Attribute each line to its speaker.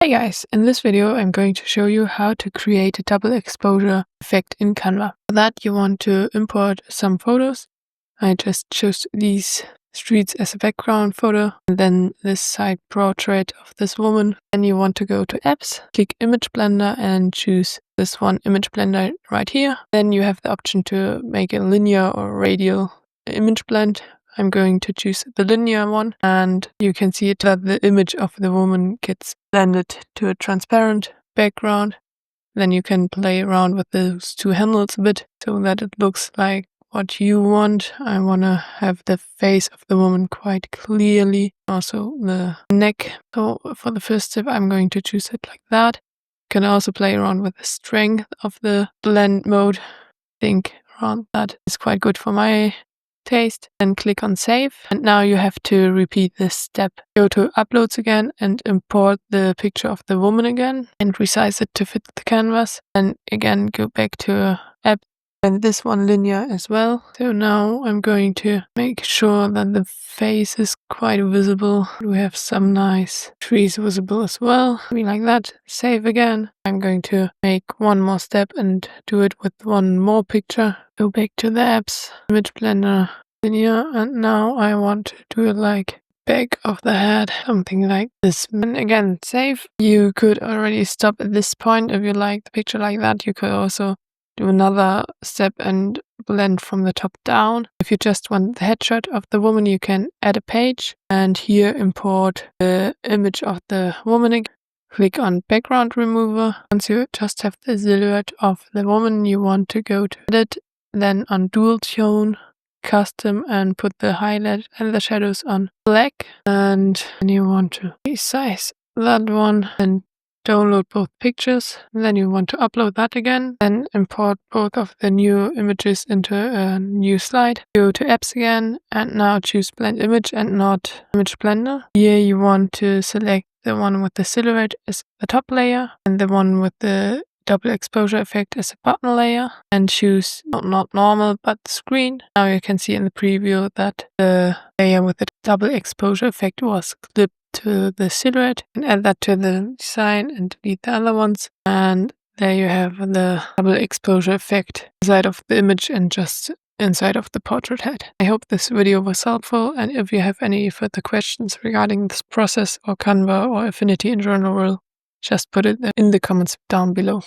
Speaker 1: Hey guys, in this video I'm going to show you how to create a double exposure effect in Canva. For that you want to import some photos. I just chose these streets as a background photo and then this side portrait of this woman. Then you want to go to apps, click image blender and choose this one image blender right here. Then you have the option to make a linear or radial image blend. I'm going to choose the linear one and you can see it that the image of the woman gets blended to a transparent background. Then you can play around with those two handles a bit so that it looks like what you want. I want to have the face of the woman quite clearly, also the neck. So for the first step I'm going to choose it like that. You can also play around with the strength of the blend mode. I think around that is quite good for my taste. Then click on save and now you have to repeat this step. Go to uploads again and import the picture of the woman again and resize it to fit the canvas, and again go back to app and this one linear as well. So now I'm going to make sure that the face is quite visible. We have some nice trees visible as well. Be like that. Save again. I'm going to make one more step and do it with one more picture. Go back to the apps, image blender, linear, and now I want to do it like back of the head, something like this. And again, save. You could already stop at this point if you like the picture like that. You could also do another step and blend from the top down. If you just want the headshot of the woman, you can add a page and here import the image of the woman again. Click on background remover. Once you just have the silhouette of the woman, you want to go to edit, then on dual tone, custom, and put the highlight and the shadows on black. And then you want to resize that one and download both pictures. And then you want to upload that again, then import both of the new images into a new slide. Go to apps again and now choose blend image and not image blender. Here you want to select the one with the silhouette as the top layer and the one with the double exposure effect as a bottom layer, and choose not normal but screen. Now you can see in the preview that the layer with the double exposure effect was clipped to the silhouette, and add that to the design and delete the other ones, and there you have the double exposure effect inside of the image and just inside of the portrait head. I hope this video was helpful, and if you have any further questions regarding this process or Canva or Affinity in general, just put it in the comments down below.